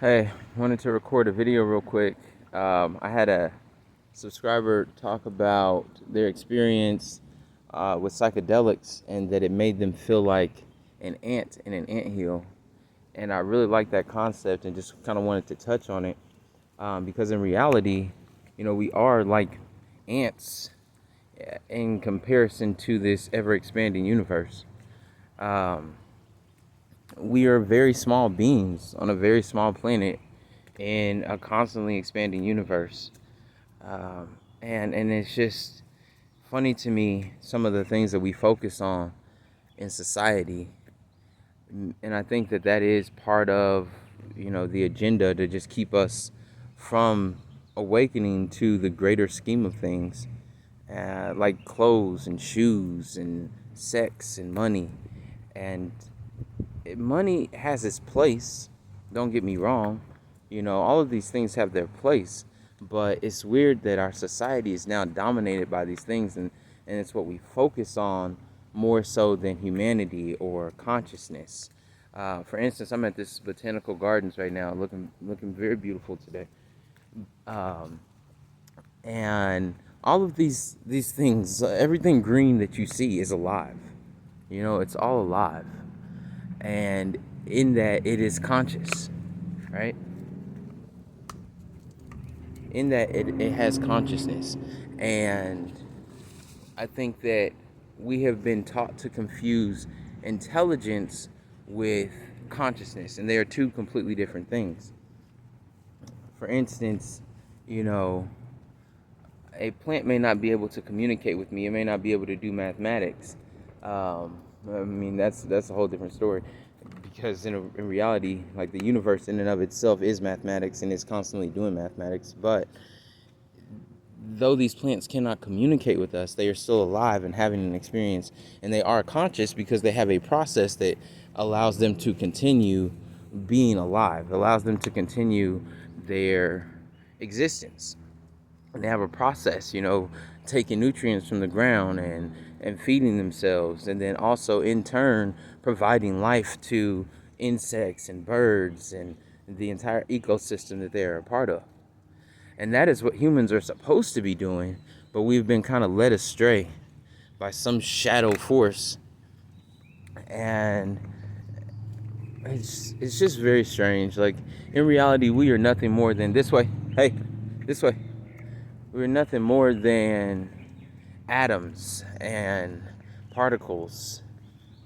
Hey, wanted to record a video real quick. I had a subscriber talk about their experience with psychedelics and that it made them feel like an ant in an anthill. And I really like that concept and just kind of wanted to touch on it because in reality, we are like ants in comparison to this ever expanding universe. Um, we are very small beings on a very small planet in a constantly expanding universe. And it's just funny to me some of the things that we focus on in society, and I think that that is part of the agenda to just keep us from awakening to the greater scheme of things, like clothes and shoes and sex and money. And money has its place, don't get me wrong. All of these things have their place, but it's weird that our society is now dominated by these things, and it's what we focus on more so than humanity or consciousness. For instance, I'm at this botanical gardens right now, looking very beautiful today. um, and all of these things, everything green that you see is alive. It's all alive, and in that it is conscious, right? In that it has consciousness. And I think that we have been taught to confuse intelligence with consciousness, and they are two completely different things. For instance, you know, a plant may not be able to communicate with me. It may not be able to do mathematics. I mean, that's a whole different story. Because in reality, like, the universe in and of itself is mathematics and is constantly doing mathematics. But though these plants cannot communicate with us, they are still alive and having an experience, and they are conscious because they have a process that allows them to continue being alive, allows them to continue their existence. And they have a process, taking nutrients from the ground and feeding themselves, and then also in turn providing life to insects and birds and the entire ecosystem that they're a part of. And that is what humans are supposed to be doing, but we've been kind of led astray by some shadow force. And it's just very strange. Like, in reality, we are nothing more than this way. Hey, this way. We're nothing more than atoms and particles,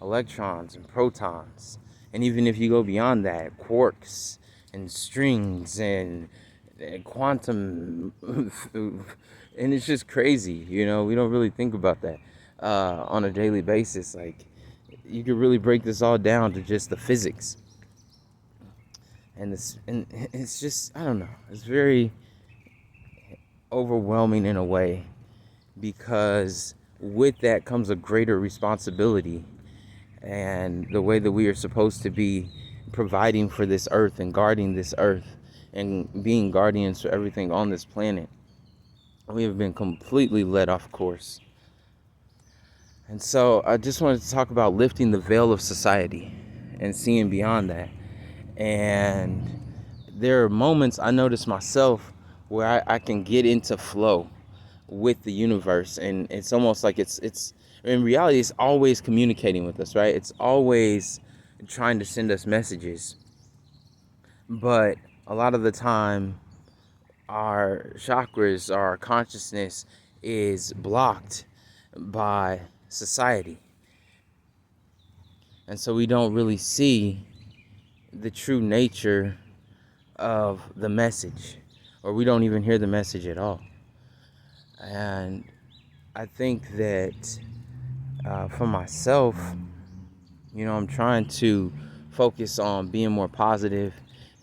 electrons and protons. And even if you go beyond that, quarks and strings and quantum. And it's just crazy. We don't really think about that on a daily basis. Like, you could really break this all down to just the physics. And it's just, I don't know, it's very overwhelming in a way, because with that comes a greater responsibility, and the way that we are supposed to be providing for this earth and guarding this earth and being guardians for everything on this planet, we have been completely led off course. And so I just wanted to talk about lifting the veil of society and seeing beyond that. And there are moments I notice myself where I can get into flow with the universe, and it's almost like it's in reality it's always communicating with us, right? It's always trying to send us messages, but a lot of the time our chakras, our consciousness is blocked by society, and so we don't really see the true nature of the message, or we don't even hear the message at all. And I think that for myself, I'm trying to focus on being more positive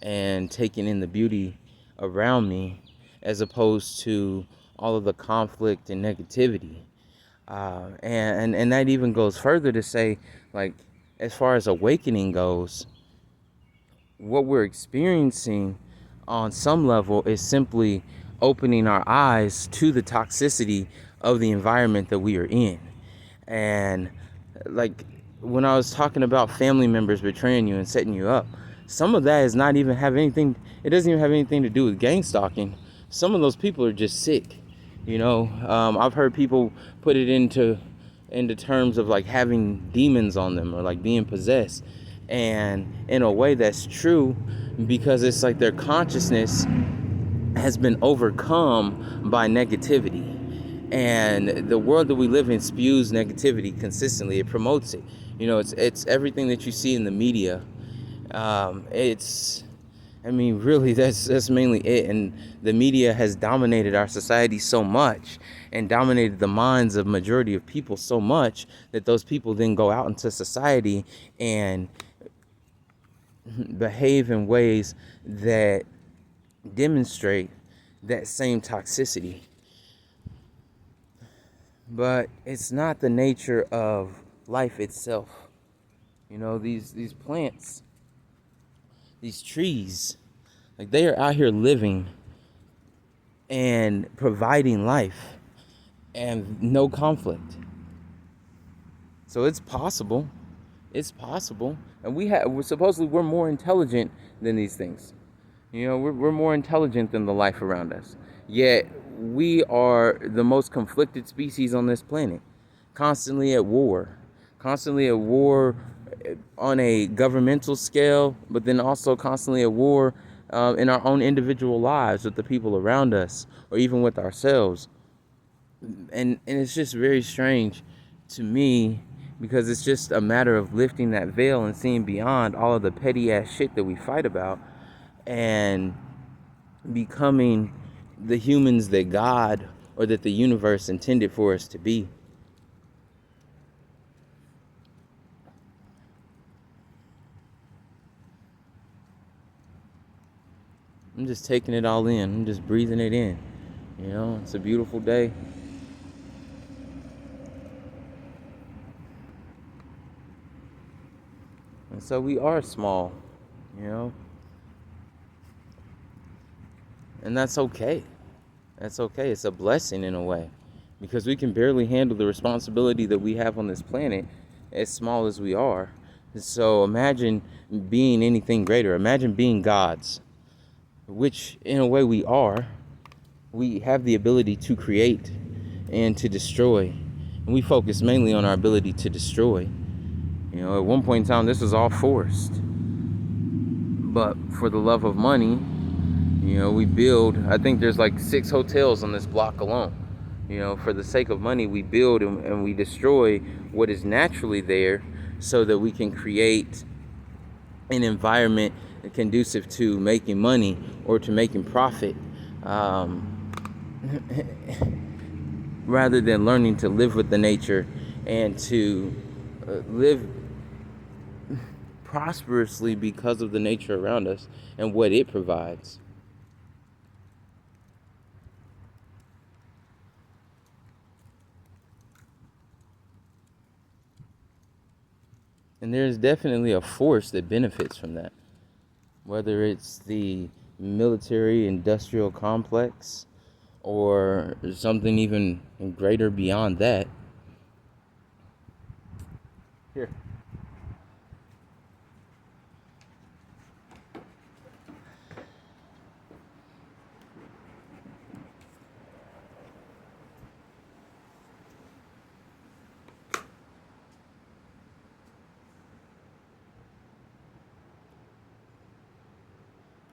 and taking in the beauty around me, as opposed to all of the conflict and negativity. And that even goes further to say, like, as far as awakening goes, what we're experiencing on some level is simply opening our eyes to the toxicity of the environment that we are in. And, like, when I was talking about family members betraying you and setting you up, some of that is not even have anything, it doesn't even have anything to do with gang stalking. Some of those people are just sick. I've heard people put it into terms of like having demons on them or like being possessed. And in a way that's true, because it's like their consciousness has been overcome by negativity. And the world that we live in spews negativity consistently. It promotes it. It's everything that you see in the media. Really, that's mainly it. And the media has dominated our society so much and dominated the minds of majority of people so much that those people then go out into society and behave in ways that demonstrate that same toxicity. But it's not the nature of life itself. These plants, these trees, like they are out here living and providing life and no conflict. So it's possible. It's possible. And we're more intelligent than these things. We're more intelligent than the life around us. Yet we are the most conflicted species on this planet, constantly at war on a governmental scale, but then also constantly at war in our own individual lives with the people around us or even with ourselves. And it's just very strange to me, because it's just a matter of lifting that veil and seeing beyond all of the petty ass shit that we fight about and becoming the humans that God or that the universe intended for us to be. I'm just taking it all in. I'm just breathing it in. It's a beautiful day. And so we are small, and that's okay. That's okay. It's a blessing in a way, because we can barely handle the responsibility that we have on this planet, as small as we are. So imagine being anything greater. Imagine being gods, which in a way we are. We have the ability to create and to destroy, and we focus mainly on our ability to destroy. At one point in time, this was all forced, but for the love of money, we build, I think there's like 6 hotels on this block alone. For the sake of money, we build and we destroy what is naturally there so that we can create an environment conducive to making money or to making profit, rather than learning to live with the nature and to live prosperously because of the nature around us and what it provides. And there's definitely a force that benefits from that, whether it's the military industrial complex or something even greater beyond that. Here.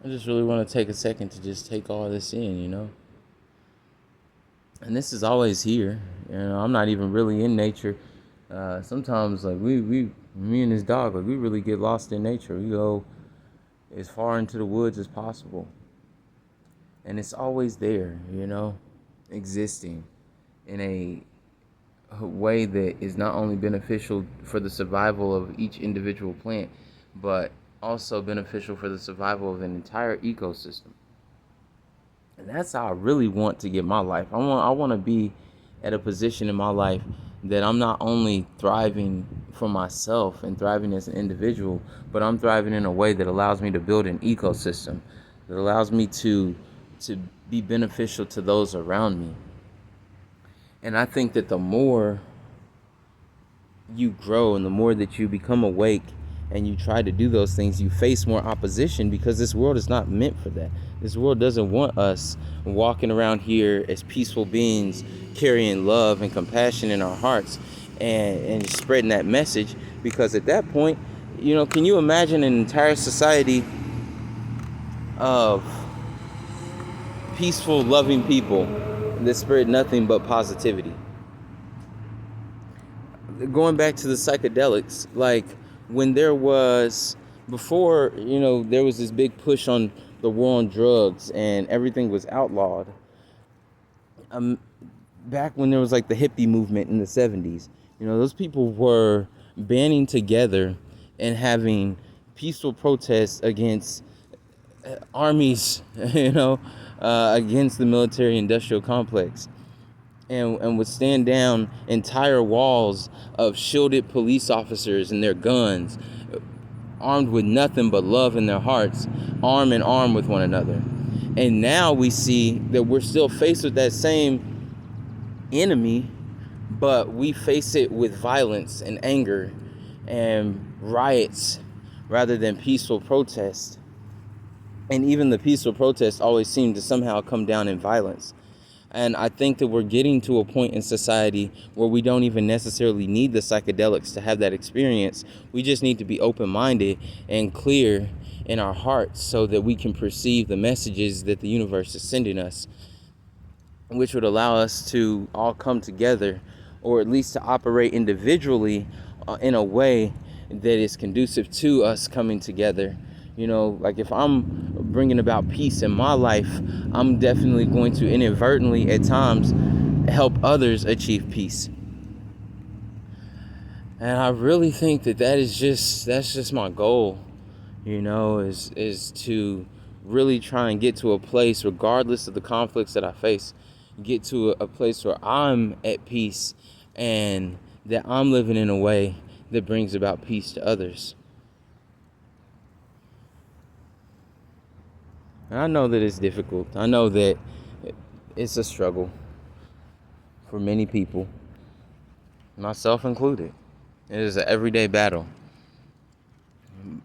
I just really want to take a second to just take all this in. And this is always here. I'm not even really in nature. Sometimes, like, me and this dog, like, we really get lost in nature. We go as far into the woods as possible. And it's always there, existing in a way that is not only beneficial for the survival of each individual plant, but also beneficial for the survival of an entire ecosystem. And that's how I really want to get my life. I want to be at a position in my life that I'm not only thriving for myself and thriving as an individual, but I'm thriving in a way that allows me to build an ecosystem, that allows me to be beneficial to those around me. And I think that the more you grow and the more that you become awake and you try to do those things, you face more opposition, because this world is not meant for that. This world doesn't want us walking around here as peaceful beings, carrying love and compassion in our hearts, and spreading that message. Because at that point, can you imagine an entire society of peaceful, loving people that spread nothing but positivity? Going back to the psychedelics, like when there was, before, there was this big push on the war on drugs and everything was outlawed. Back when there was like the hippie movement in the 70s, those people were banding together and having peaceful protests against armies, against the military industrial complex. And would stand down entire walls of shielded police officers and their guns, armed with nothing but love in their hearts, arm in arm with one another. And now we see that we're still faced with that same enemy, but we face it with violence and anger and riots rather than peaceful protest. And even the peaceful protests always seem to somehow come down in violence. And I think that we're getting to a point in society where we don't even necessarily need the psychedelics to have that experience. We just need to be open-minded and clear in our hearts so that we can perceive the messages that the universe is sending us, which would allow us to all come together, or at least to operate individually in a way that is conducive to us coming together. Like if I'm bringing about peace in my life, I'm definitely going to inadvertently at times help others achieve peace. And I really think that's just my goal, is to really try and get to a place, regardless of the conflicts that I face, get to a place where I'm at peace and that I'm living in a way that brings about peace to others. And I know that it's difficult. I know that it's a struggle for many people, myself included. It is an everyday battle.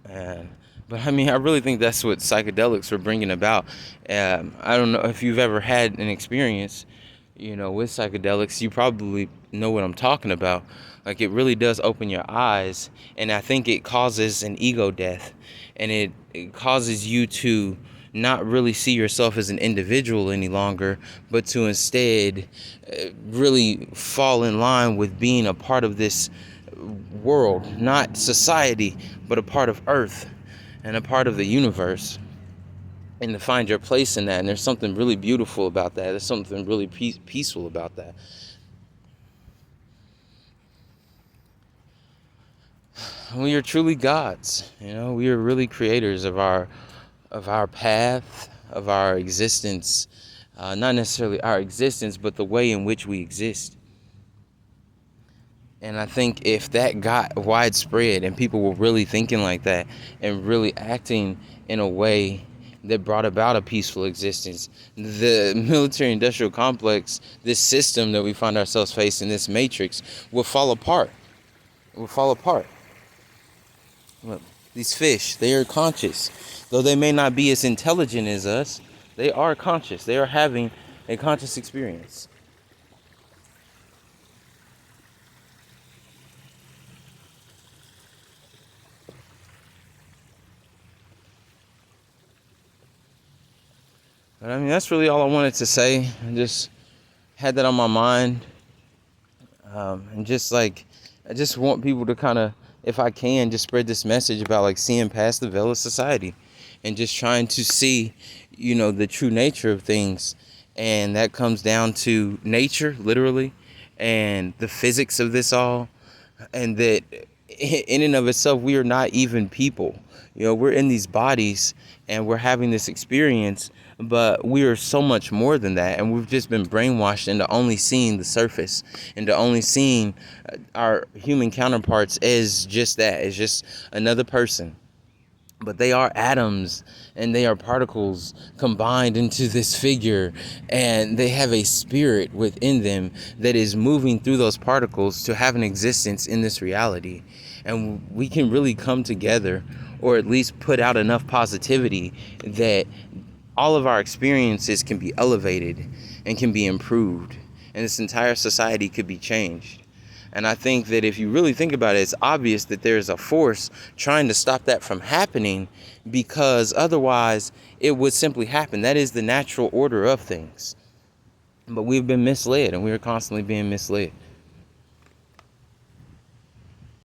But I really think that's what psychedelics are bringing about. I don't know if you've ever had an experience, with psychedelics. You probably know what I'm talking about. Like, it really does open your eyes, and I think it causes an ego death, and it causes you to not really see yourself as an individual any longer, but to instead really fall in line with being a part of this world, not society, but a part of Earth and a part of the universe, and to find your place in that. And there's something really beautiful about that. There's something really peaceful about that. We are truly gods. We are really creators of our path, of our existence. Not necessarily our existence, but the way in which we exist. And I think if that got widespread and people were really thinking like that and really acting in a way that brought about a peaceful existence, the military-industrial complex, this system that we find ourselves facing, this matrix, will fall apart. It will fall apart. Look, these fish, they are conscious. Though they may not be as intelligent as us, they are conscious. They are having a conscious experience. But that's really all I wanted to say. I just had that on my mind. And I just want people to kind of, if I can, just spread this message about seeing past the veil of society and just trying to see, the true nature of things. And that comes down to nature, literally, and the physics of this all. And that in and of itself, we are not even people. We're in these bodies and we're having this experience, but we are so much more than that. And we've just been brainwashed into only seeing the surface, into only seeing our human counterparts as just that, as just another person. But they are atoms and they are particles combined into this figure, and they have a spirit within them that is moving through those particles to have an existence in this reality. and we can really come together, or at least put out enough positivity that all of our experiences can be elevated and can be improved, and this entire society could be changed. And I think that if you really think about it, it's obvious that there's a force trying to stop that from happening, because otherwise it would simply happen. That is the natural order of things. But we've been misled, and we are constantly being misled.